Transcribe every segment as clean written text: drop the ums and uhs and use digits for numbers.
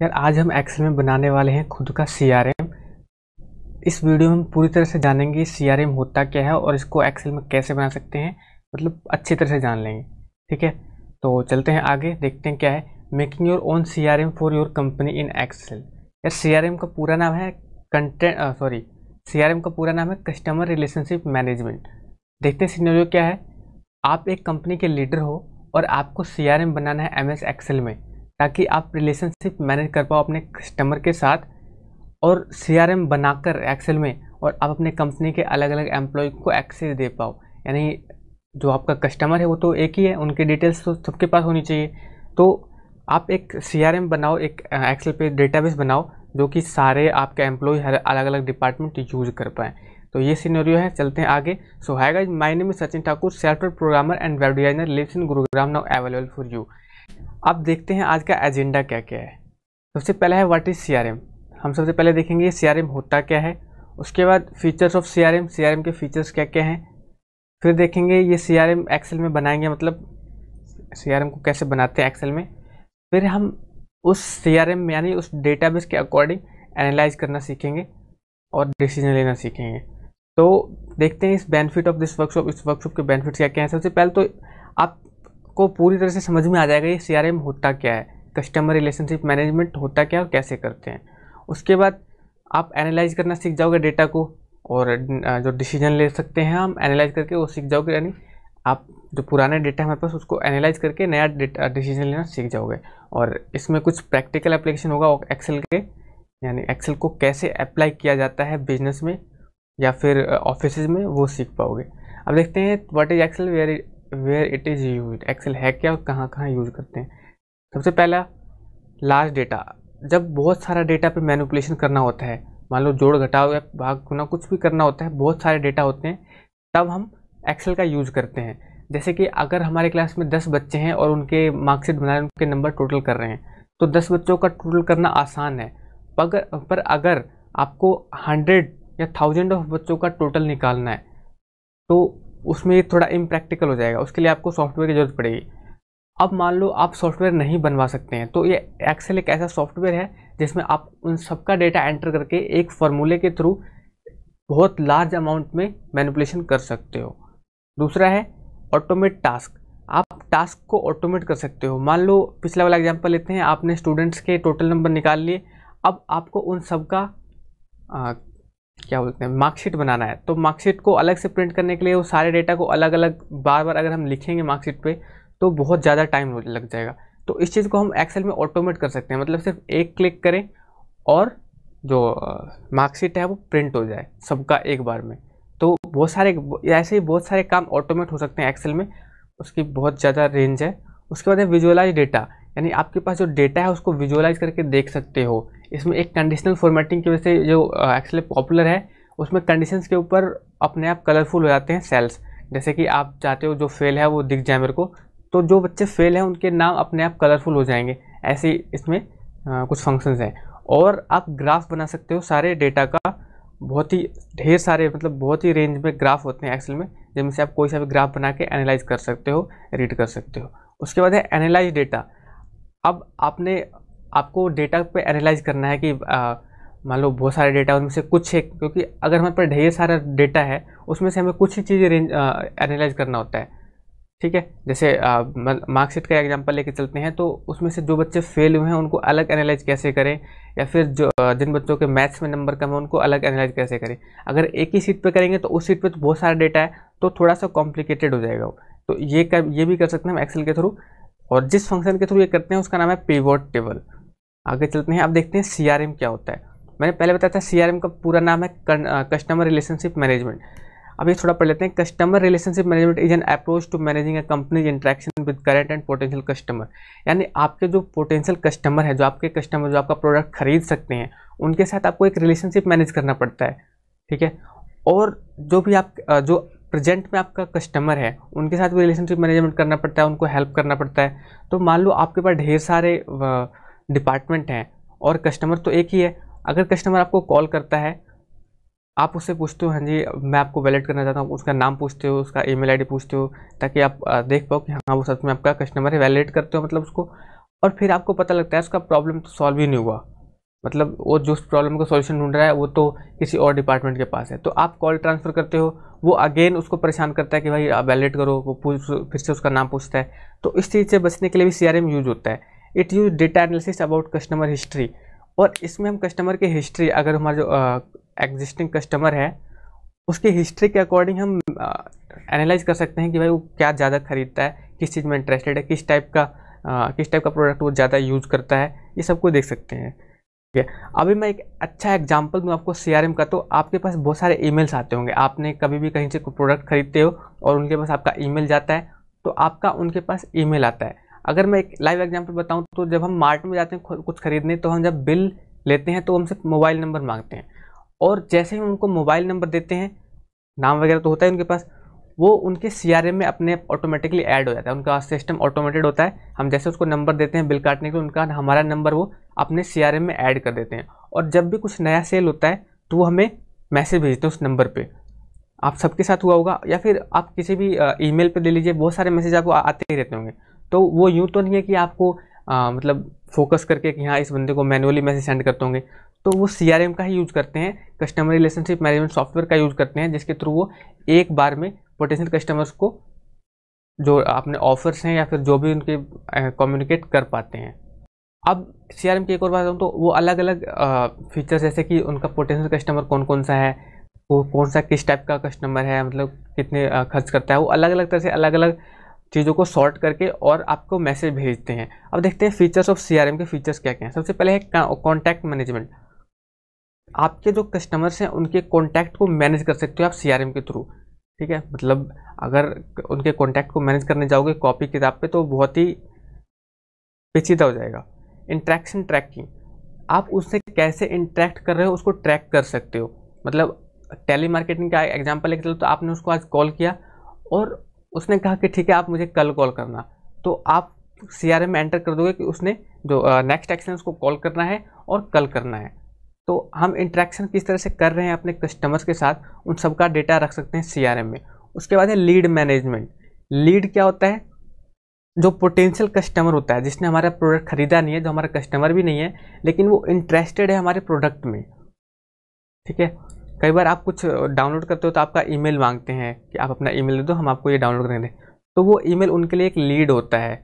यार आज हम एक्सेल में बनाने वाले हैं खुद का सीआरएम। इस वीडियो में हम पूरी तरह से जानेंगे सीआरएम होता क्या है और इसको एक्सेल में कैसे बना सकते हैं, मतलब अच्छी तरह से जान लेंगे। ठीक है, तो चलते हैं आगे, देखते हैं क्या है making your own CRM for your company in Excel. यार सीआरएम का पूरा नाम है सीआरएम का पूरा नाम है कस्टमर रिलेशनशिप मैनेजमेंट। देखते हैं सिनेरियो क्या है। आप एक कंपनी के लीडर हो और आपको सीआरएम बनाना है एमएस एक्सेल में, ताकि आप रिलेशनशिप मैनेज कर पाओ अपने कस्टमर के साथ, और सीआरएम बनाकर एक्सेल में और आप अपने कंपनी के अलग अलग एम्प्लॉय को एक्सेस दे पाओ। यानी जो आपका कस्टमर है वो तो एक ही है, उनकी डिटेल्स तो सबके पास होनी चाहिए। तो आप एक सीआरएम बनाओ, एक एक्सेल पे डेटाबेस बनाओ जो कि सारे आपके एम्प्लॉय हर अलग अलग डिपार्टमेंट यूज कर पाएँ। तो ये सिनेरियो है, चलते हैं आगे। So hi guys, my name is Sachin Thakur, software programmer and web designer, lives in Gurugram, now available for you. अब देखते हैं आज का एजेंडा क्या क्या है। सबसे पहला है व्हाट इज सीआरएम। हम सबसे पहले देखेंगे सीआरएम होता क्या है, उसके बाद फीचर्स ऑफ सीआरएम, सीआरएम के फीचर्स क्या क्या हैं, फिर देखेंगे ये सीआरएम एक्सेल में बनाएंगे, मतलब सीआरएम को कैसे बनाते हैं एक्सेल में। फिर हम उस सीआरएम में यानी उस डेटाबेस के अकॉर्डिंग एनालाइज करना सीखेंगे और डिसीजन लेना सीखेंगे। तो देखते हैं इस बेनिफिट ऑफ दिस वर्कशॉप, इस वर्कशॉप के बेनिफिट्स क्या क्या हैं। सबसे पहले तो आपको पूरी तरह से समझ में आ जाएगा ये सीआरएम होता क्या है, कस्टमर रिलेशनशिप मैनेजमेंट होता क्या है और कैसे करते हैं। उसके बाद आप एनालाइज करना सीख जाओगे डेटा को, और जो डिसीजन ले सकते हैं हम एनालाइज करके वो सीख जाओगे। यानी आप जो पुराना डेटा हमारे पास उसको एनालाइज करके नया डिसीजन लेना सीख जाओगे। और इसमें कुछ प्रैक्टिकल एप्लीकेशन होगा एक्सेल के, यानी एक्सेल को कैसे अप्लाई किया जाता है बिजनेस में या फिर ऑफिस में, वो सीख पाओगे। अब देखते हैं what is Excel, where it is used. Excel है क्या और कहाँ कहाँ यूज़ करते हैं। सबसे पहला लार्ज डेटा। जब बहुत सारा डेटा पे मैनिपुलेशन करना होता है, मान लो जोड़ घटाव या भाग गुना कुछ भी करना होता है, बहुत सारे डेटा होते हैं, तब हम एक्सेल का यूज़ करते हैं। जैसे कि अगर हमारे क्लास में 10 बच्चे हैं और उनके मार्कशीट बना रहे हैं, उनके नंबर टोटल कर रहे हैं, तो 10 बच्चों का टोटल करना आसान है। पर अगर आपको 100 या 1000 ऑफ बच्चों का टोटल निकालना है तो उसमें ये थोड़ा इम्प्रैक्टिकल हो जाएगा, उसके लिए आपको सॉफ्टवेयर की ज़रूरत पड़ेगी। अब मान लो आप सॉफ्टवेयर नहीं बनवा सकते हैं, तो ये एक्सेल एक ऐसा सॉफ्टवेयर है जिसमें आप उन सबका डेटा एंटर करके एक फार्मूले के थ्रू बहुत लार्ज अमाउंट में मैनिपुलेशन कर सकते हो। दूसरा है ऑटोमेट टास्क। आप टास्क को ऑटोमेट कर सकते हो। मान लो पिछला वाला एग्जांपल लेते हैं, आपने स्टूडेंट्स के टोटल नंबर निकाल लिए, अब आपको उन सब का क्या बोलते हैं मार्कशीट बनाना है। तो मार्कशीट को अलग से प्रिंट करने के लिए वो सारे डेटा को अलग अलग बार बार अगर हम लिखेंगे मार्कशीट पे तो बहुत ज़्यादा टाइम लग जाएगा। तो इस चीज़ को हम एक्सेल में ऑटोमेट कर सकते हैं, मतलब सिर्फ एक क्लिक करें और जो मार्कशीट है वो प्रिंट हो जाए सबका एक बार में। तो बहुत सारे ऐसे ही बहुत सारे काम ऑटोमेट हो सकते हैं एक्सेल में, उसकी बहुत ज़्यादा रेंज है। उसके बाद है विजुअलाइज डेटा, यानी आपके पास जो डेटा है उसको विजुअलाइज करके देख सकते हो। इसमें एक कंडीशनल फॉर्मेटिंग की वजह से जो एक्सेल पॉपुलर है, उसमें कंडीशंस के ऊपर अपने आप कलरफुल हो जाते हैं सेल्स। जैसे कि आप चाहते हो जो फेल है वो दिख जाए मेरे को, तो जो बच्चे फेल हैं उनके नाम अपने आप कलरफुल हो जाएंगे। ऐसे इसमें कुछ फंक्शंस हैं। और आप ग्राफ बना सकते हो सारे डेटा का, बहुत ही ढेर सारे, मतलब बहुत ही रेंज में ग्राफ होते हैं एक्सेल में, जिनमें से आप कोई सा भी ग्राफ बना के एनालाइज कर सकते हो, रीड कर सकते हो। उसके बाद है एनालाइज डेटा। अब आपको डेटा पे एनालाइज करना है कि मान लो बहुत सारे डेटा, उनमें से कुछ एक, क्योंकि अगर हमारे पास ढेर सारा डेटा है उसमें से हमें कुछ ही चीज़ें एनालाइज करना होता है। ठीक है, जैसे मार्कशीट का एग्जांपल लेके चलते हैं, तो उसमें से जो बच्चे फेल हुए हैं उनको अलग एनालाइज कैसे करें, या फिर जो जिन बच्चों के मैथ्स में नंबर कम है उनको अलग एनालाइज कैसे करें। अगर एक ही सीट पे करेंगे तो उस सीट पे तो बहुत सारा डेटा है, तो थोड़ा सा कॉम्प्लिकेटेड हो जाएगा वो। तो ये भी कर सकते हैं हम एक्सेल के थ्रू, और जिस फंक्शन के थ्रू ये करते हैं उसका नाम है पिवट टेबल। आगे चलते हैं, अब देखते हैं सीआरएम क्या होता है। मैंने पहले बताया था सीआरएम का पूरा नाम है कस्टमर रिलेशनशिप मैनेजमेंट। अब ये थोड़ा पढ़ लेते हैं। Customer relationship management is an approach to managing a company's interaction with current and potential customer. यानी आपके जो पोटेंशियल कस्टमर है, जो आपके कस्टमर जो आपका प्रोडक्ट खरीद सकते हैं, उनके साथ आपको एक रिलेशनशिप मैनेज करना पड़ता है। ठीक है, और जो भी आप जो प्रेजेंट में आपका कस्टमर है उनके साथ भी रिलेशनशिप मैनेजमेंट करना पड़ता है, उनको हेल्प करना पड़ता है। तो मान लो आपके पास ढेर सारे डिपार्टमेंट हैं और कस्टमर तो एक ही है। अगर कस्टमर आपको कॉल करता है, आप उससे पूछते हो हाँ जी मैं आपको वैलिड करना चाहता हूँ, उसका नाम पूछते हो, उसका ईमेल आईडी पूछते हो, ताकि आप देख पाओ कि हाँ वो सच में आपका कस्टमर है, वैलिड करते हो, मतलब उसको और फिर आपको पता लगता है उसका प्रॉब्लम तो सॉल्व ही नहीं हुआ, मतलब वो जो उस प्रॉब्लम का सॉल्यूशन ढूंढ रहा है वो तो किसी और डिपार्टमेंट के पास है। तो आप कॉल ट्रांसफ़र करते हो, वो अगेन उसको परेशान करता है कि भाई आप वैलिडेट करो, वो फिर से उसका नाम पूछता है। तो इस चीज़ से बचने के लिए भी CRM यूज होता है। It use data analysis about customer history, और इसमें हम कस्टमर की हिस्ट्री, अगर हमारा जो एग्जिस्टिंग कस्टमर है उसके हिस्ट्री के अकॉर्डिंग हम एनालाइज कर सकते हैं कि भाई वो क्या ज़्यादा खरीदता है, किस चीज़ में इंटरेस्टेड है, किस टाइप का प्रोडक्ट वो ज़्यादा यूज़ करता है, ये सब कुछ देख सकते हैं। ठीक है, अभी मैं एक अच्छा एग्जांपल दूं आपको CRM का। तो आपके पास बहुत सारे ईमेल्स आते होंगे, आपने कभी भी कहीं से कोई प्रोडक्ट खरीदते हो और उनके पास आपका ईमेल जाता है, तो आपका उनके पास ईमेल आता है। अगर मैं एक लाइव एग्जांपल बताऊं तो जब हम मार्ट में जाते हैं कुछ खरीदने, तो हम जब बिल लेते हैं तो हमसे मोबाइल नंबर मांगते हैं, और जैसे ही उनको मोबाइल नंबर देते हैं, नाम वगैरह तो होता है उनके पास, वो उनके CRM में अपने ऑटोमेटिकली ऐड हो जाता है, उनका सिस्टम ऑटोमेटेड होता है। हम जैसे उसको नंबर देते हैं बिल काटने के लिए, उनका हमारा नंबर वो अपने CRM में ऐड कर देते हैं, और जब भी कुछ नया सेल होता है तो वो हमें मैसेज भेजते हैं उस नंबर पे। आप सबके साथ हुआ होगा, या फिर आप किसी भी ईमेल पे ले लीजिए, बहुत सारे मैसेज आपको आते ही रहते होंगे। तो वो यूँ तो नहीं है कि आपको मतलब फोकस करके कि हाँ इस बंदे को मैनुअली मैसेज सेंड करते होंगे, तो वो CRM का ही यूज़ करते हैं, कस्टमर रिलेशनशिप मैनेजमेंट सॉफ्टवेयर का यूज़ करते हैं, जिसके थ्रू वो एक बार में पोटेंशियल कस्टमर्स को जो अपने ऑफर्स हैं या फिर जो भी उनके कम्युनिकेट कर पाते हैं। अब CRM की एक और बात बताऊँ तो वो अलग अलग फीचर्स, जैसे कि उनका पोटेंशियल कस्टमर कौन कौन सा है, वो कौन सा किस टाइप का कस्टमर है, मतलब कितने खर्च करता है, वो अलग अलग तरह से अलग अलग चीज़ों को सॉर्ट करके और आपको मैसेज भेजते हैं। अब देखते हैं फीचर्स ऑफ CRM के फीचर्स क्या क्या हैं। सबसे पहले है कॉन्टैक्ट मैनेजमेंट। आपके जो कस्टमर्स हैं उनके कॉन्टैक्ट को मैनेज कर सकते हो आप CRM के थ्रू। ठीक है, मतलब अगर उनके कॉन्टैक्ट को मैनेज करने जाओगे कॉपी किताब पे तो बहुत ही पेचीदा हो जाएगा। इंट्रैक्शन ट्रैकिंग, आप उससे कैसे इंटरेक्ट कर रहे हो उसको ट्रैक कर सकते हो। मतलब टेली मार्केटिंग का एग्जांपल लेके चलो, तो आपने उसको आज कॉल किया और उसने कहा कि ठीक है आप मुझे कल कॉल करना, तो आप CRM में एंटर कर दोगे कि उसने जो नेक्स्ट एक्शन उसको कॉल करना है और कल करना है। तो हम इंटरेक्शन किस तरह से कर रहे हैं अपने कस्टमर्स के साथ, उन सब का डेटा रख सकते हैं CRM में। उसके बाद है लीड मैनेजमेंट। लीड क्या होता है? जो पोटेंशियल कस्टमर होता है जिसने हमारा प्रोडक्ट खरीदा नहीं है, जो हमारा कस्टमर भी नहीं है, लेकिन वो इंटरेस्टेड है हमारे प्रोडक्ट में। ठीक है, कई बार आप कुछ डाउनलोड करते हो तो आपका ईमेल मांगते हैं कि आप अपना ईमेल दे दो, हम आपको ये डाउनलोड करने दें। तो वो ईमेल उनके लिए एक लीड होता है,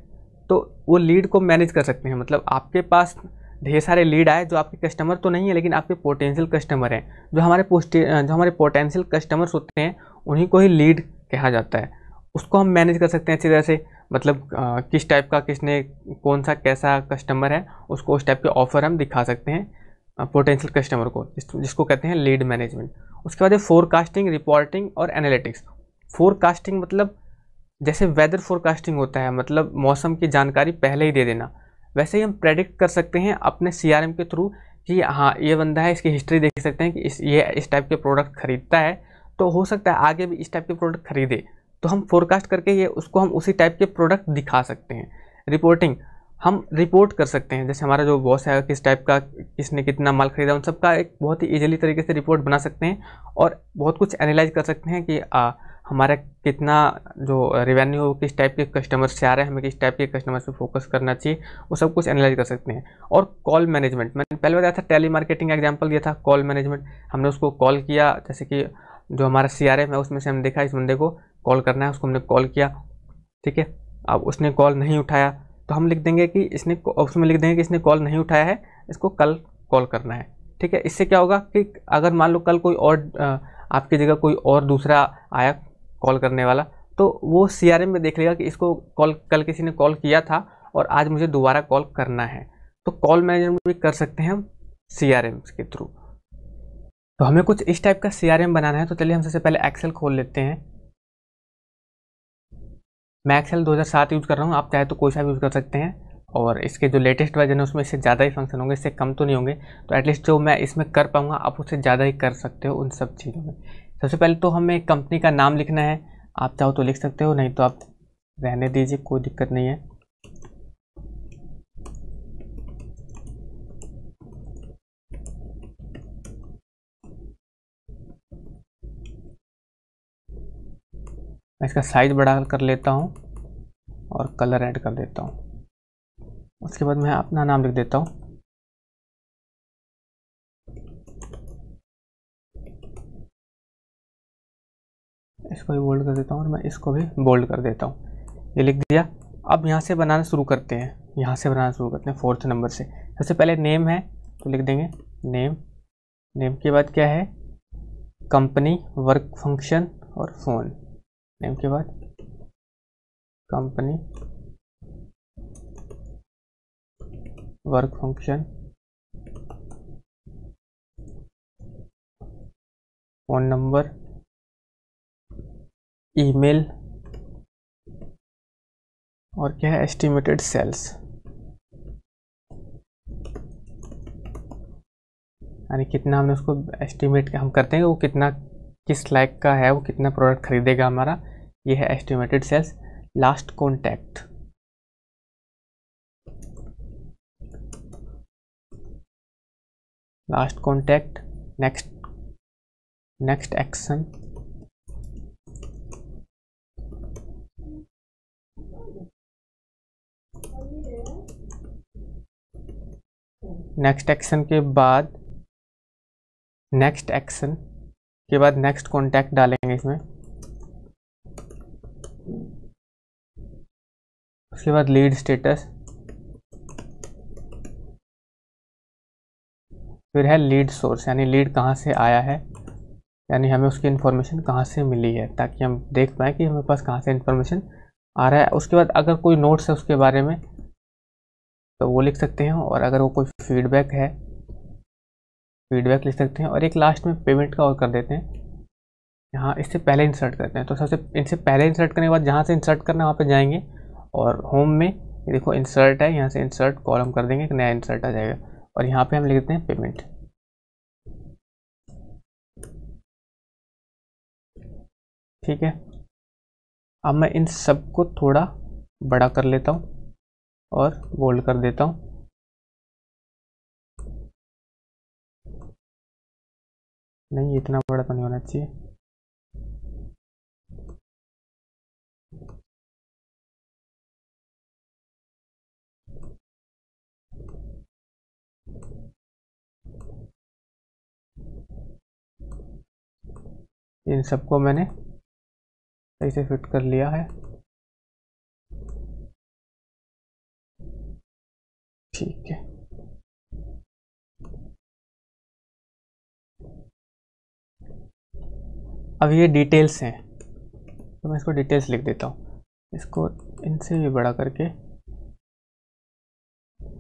तो वो लीड को मैनेज कर सकते हैं। मतलब आपके पास ढेर सारे लीड आए जो आपके कस्टमर तो नहीं है, लेकिन आपके पोटेंशियल कस्टमर हैं। जो हमारे पोटेंशियल कस्टमर्स होते हैं उन्हीं को ही लीड कहा जाता है। उसको हम मैनेज कर सकते हैं अच्छी तरह से। मतलब किस टाइप का किसने कौन सा कैसा कस्टमर है, उसको उस टाइप के ऑफर हम दिखा सकते हैं पोटेंशियल कस्टमर को, जिसको कहते हैं लीड मैनेजमेंट। उसके बाद है फोरकास्टिंग, रिपोर्टिंग और एनालिटिक्स। फोरकास्टिंग मतलब जैसे वेदर फोरकास्टिंग होता है, मतलब मौसम की जानकारी पहले ही दे देना, वैसे ही हम प्रेडिक्ट कर सकते हैं अपने CRM के थ्रू कि हाँ ये बंदा है, इसकी हिस्ट्री देख सकते हैं कि ये इस टाइप के प्रोडक्ट खरीदता है, तो हो सकता है आगे भी इस टाइप के प्रोडक्ट खरीदे। तो हम फोरकास्ट करके ये उसको हम उसी टाइप के प्रोडक्ट दिखा सकते हैं। रिपोर्टिंग, हम रिपोर्ट कर सकते हैं, जैसे हमारा जो बॉस है किस टाइप का, किसने कितना माल खरीदा, उन सबका एक बहुत ही इजीली तरीके से रिपोर्ट बना सकते हैं और बहुत कुछ एनालाइज कर सकते हैं कि हमारा कितना जो रेवेन्यू हो किस टाइप के कस्टमर से आ रहे हैं, हमें किस टाइप के कस्टमर पे फोकस करना चाहिए, वो सब कुछ एनालाइज कर सकते हैं। और कॉल मैनेजमेंट, मैंने पहले बताया था, टेली मार्केटिंग एग्जांपल दिया था। कॉल मैनेजमेंट, हमने उसको कॉल किया, जैसे कि जो हमारा CRM है उसमें से हमने देखा इस बंदे को कॉल करना है, उसको हमने कॉल किया। ठीक है, अब उसने कॉल नहीं उठाया तो हम लिख देंगे कि उसमें लिख देंगे कि इसने कॉल नहीं उठाया है, इसको कल कॉल करना है। ठीक है, इससे क्या होगा कि अगर मान लो कल कोई और आपकी जगह कोई और दूसरा आया कॉल करने वाला, तो वो CRM में देख लेगा कि इसको कल किसी ने कॉल किया था और आज मुझे दोबारा कॉल करना है। तो कॉल मैनेजमेंट भी कर सकते हैं हम CRM के थ्रू। तो हमें कुछ इस टाइप का CRM बनाना है, तो चलिए हम सबसे पहले एक्सेल खोल लेते हैं। मैं एक्सेल 2007 यूज़ कर रहा हूँ, आप चाहे तो कोई सा भी यूज़ कर सकते हैं, और इसके जो लेटेस्ट वर्जन है उसमें इससे ज़्यादा ही फंक्शन होंगे, इससे कम तो नहीं होंगे। तो एटलीस्ट जो मैं इसमें कर पाऊँगा आप उससे ज़्यादा ही कर सकते हो उन सब चीज़ों में। सबसे पहले तो हमें कंपनी का नाम लिखना है, आप चाहो तो लिख सकते हो, नहीं तो आप रहने दीजिए, कोई दिक्कत नहीं है। मैं इसका साइज बड़ा कर लेता हूँ और कलर ऐड कर देता हूँ। उसके बाद मैं अपना नाम लिख देता हूँ, इसको भी बोल्ड कर देता हूँ और मैं इसको भी बोल्ड कर देता हूँ। ये लिख दिया। अब यहाँ से बनाना शुरू करते हैं, यहाँ से बनाना शुरू करते हैं 4th नंबर से। सबसे पहले नेम है तो लिख देंगे नेम। नेम के बाद क्या है, कंपनी, वर्क फंक्शन और फ़ोन। नेम के बाद company, work function, phone number, email और क्या है, एस्टिमेटेड सेल्स, यानी कितना हमने उसको एस्टिमेट हम करते हैं, वो कितना किस लायक का है, वो कितना प्रोडक्ट खरीदेगा हमारा, ये है estimated sales. Last contact, last contact, next action, next action के बाद नेक्स्ट कॉन्टैक्ट डालेंगे इसमें। उसके बाद लीड स्टेटस, फिर है लीड सोर्स, यानी लीड कहाँ से आया है, यानी हमें उसकी इन्फॉर्मेशन कहाँ से मिली है, ताकि हम देख पाएँ कि हमारे पास कहाँ से इन्फॉर्मेशन आ रहा है। उसके बाद अगर कोई नोट्स है उसके बारे में तो वो लिख सकते हैं, और अगर वो कोई फीडबैक है, फीडबैक लिख सकते हैं। और एक लास्ट में पेमेंट का और कर देते हैं, यहाँ इससे पहले इंसर्ट करते हैं। तो सबसे इनसे पहले इंसर्ट करने के बाद जहाँ से इंसर्ट करना है वहाँ पे जाएंगे, और होम में ये देखो इंसर्ट है, यहाँ से इंसर्ट कॉलम कर देंगे, एक नया इंसर्ट आ जाएगा, और यहाँ पे हम लिख देते हैं पेमेंट। ठीक है, अब मैं इन सबको थोड़ा बड़ा कर लेता हूँ और बोल्ड कर देता हूँ। नहीं, इतना बड़ा तो नहीं होना चाहिए। इन सबको मैंने सही से फिट कर लिया है। ठीक है, अब ये डिटेल्स हैं तो मैं इसको डिटेल्स लिख देता हूँ। इसको इनसे भी बड़ा करके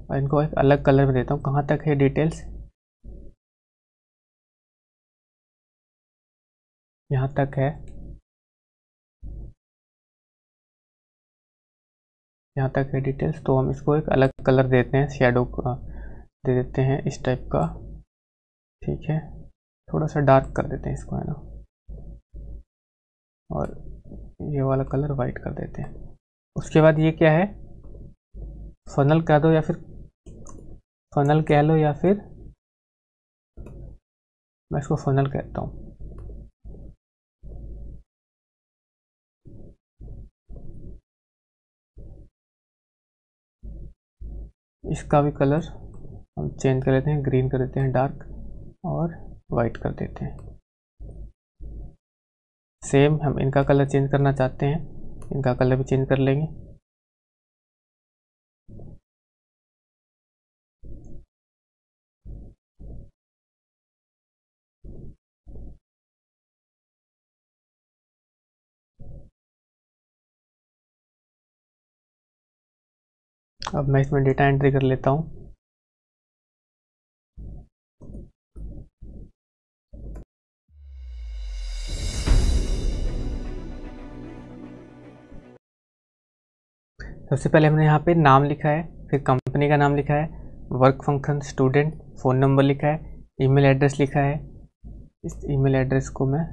और इनको एक अलग कलर में देता हूँ। कहाँ तक है डिटेल्स, यहाँ तक है, यहाँ तक है डिटेल्स। तो हम इसको एक अलग कलर देते हैं, शेडो का दे देते हैं इस टाइप का। ठीक है, थोड़ा सा डार्क कर देते हैं इसको, है ना, और ये वाला कलर वाइट कर देते हैं। उसके बाद ये क्या है, फनल कह दो या फिर फनल कह लो, या फिर मैं इसको फनल कहता हूँ। इसका भी कलर हम चेंज कर लेते हैं, ग्रीन कर देते हैं डार्क, और वाइट कर देते हैं। सेम हम इनका कलर चेंज करना चाहते हैं, इनका कलर भी चेंज कर लेंगे। अब मैं इसमें डेटा एंट्री कर लेता हूँ। सबसे पहले हमने यहाँ पे नाम लिखा है, फिर कंपनी का नाम लिखा है, work function student, phone number लिखा है, ईमेल एड्रेस लिखा है। इस ईमेल एड्रेस को मैं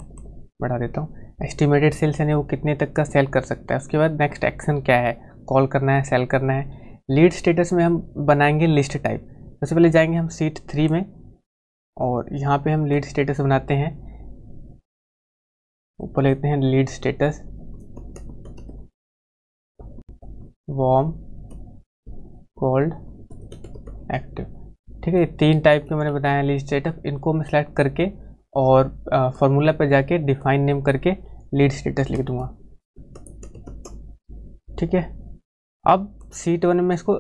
बढ़ा देता हूँ। एस्टिमेटेड सेल्स यानी वो कितने तक का सेल कर सकता है। उसके बाद नेक्स्ट एक्शन क्या है, कॉल करना है, सेल करना है। लीड स्टेटस में हम बनाएंगे लिस्ट टाइप। सबसे पहले जाएंगे हम शीट 3 में, और यहाँ पे हम लीड स्टेटस बनाते हैं। ऊपर लिखते हैं lead status warm called active. ठीक है, ये 3 टाइप के मैंने बताया लीड स्टेटस। इनको मैं सेलेक्ट करके और फॉर्मूला पे जाके डिफाइन नेम करके लीड स्टेटस लिख दूंगा। ठीक है, अब शीट 1 में इसको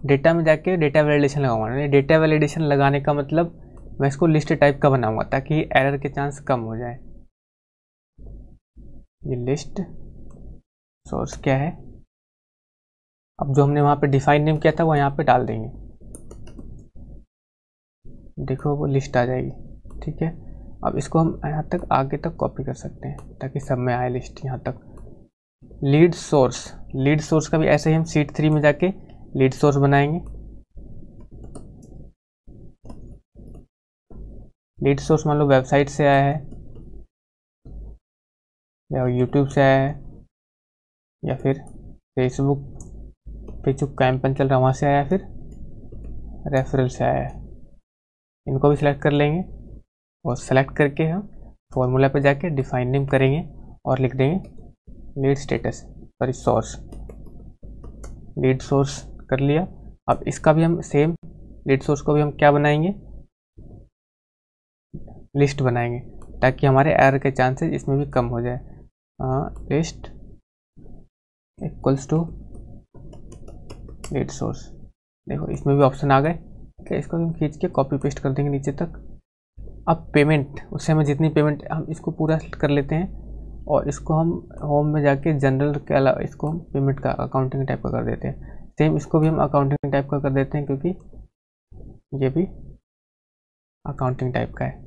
डेटा में जाके डेटा वैलिडेशन लगाऊंगा। डेटा वैलिडेशन लगाने का मतलब मैं इसको लिस्ट टाइप का बनाऊंगा ताकि एरर के चांस कम हो जाए। ये लिस्ट सोर्स क्या है, अब जो हमने वहाँ पे डिफाइन नेम किया था वो यहाँ पे डाल देंगे। देखो वो लिस्ट आ जाएगी। ठीक है, अब इसको हम यहाँ तक आगे तक कॉपी कर सकते हैं ताकि सब में आए लिस्ट यहाँ तक। लीड सोर्स का भी ऐसे ही हम शीट 3 में जाके लीड सोर्स बनाएंगे। लीड सोर्स मान लो वेबसाइट से आया है या यूट्यूब से आया है या फिर फेसबुक कैंपेन चल रहा वहाँ से आया, फिर रेफरल से आया है। इनको भी सिलेक्ट कर लेंगे और सेलेक्ट करके हम फॉर्मूला पे जाके डिफाइन नेम करेंगे और लिख देंगे lead status sorry source. Lead source कर लिया। अब इसका भी हम सेम लीड सोर्स को भी हम क्या बनाएंगे, लिस्ट बनाएंगे ताकि हमारे एरर के चांसेस इसमें भी कम हो जाए। List equals to lead source. देखो इसमें भी ऑप्शन आ गए। क्या इसको हम खींच के कॉपी पेस्ट कर देंगे नीचे तक। अब पेमेंट, उससे हमें जितनी पेमेंट, हम इसको पूरा सेलेक्ट कर लेते हैं और इसको हम होम में जाके जनरल के अलावा इसको हम पेमेंट का अकाउंटिंग टाइप का कर देते हैं। सेम इसको भी हम अकाउंटिंग टाइप का कर देते हैं क्योंकि ये भी अकाउंटिंग टाइप का है।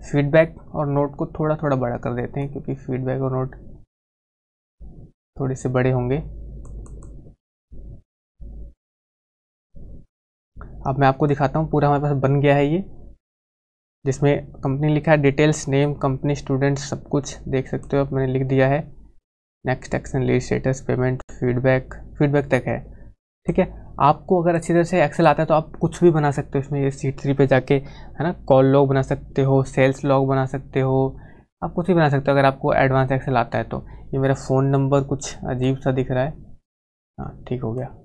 फीडबैक और नोट को थोड़ा थोड़ा बड़ा कर देते हैं क्योंकि फीडबैक और नोट थोड़े से बड़े होंगे। अब मैं आपको दिखाता हूँ, पूरा हमारे पास बन गया है ये, जिसमें कंपनी लिखा है, डिटेल्स, नेम, कंपनी, स्टूडेंट्स, सब कुछ देख सकते हो। अब मैंने लिख दिया है next action, lead status, payment, feedback तक है। ठीक है, आपको अगर अच्छी तरह से एक्सेल आता है तो आप कुछ भी बना सकते हो इसमें। ये शीट 3 पे जाके है ना, कॉल लॉग बना सकते हो, सेल्स लॉग बना सकते हो, आप कुछ भी बना सकते हो अगर आपको एडवांस एक्सेल आता है तो। ये मेरा फ़ोन नंबर कुछ अजीब सा दिख रहा है, हाँ ठीक हो गया।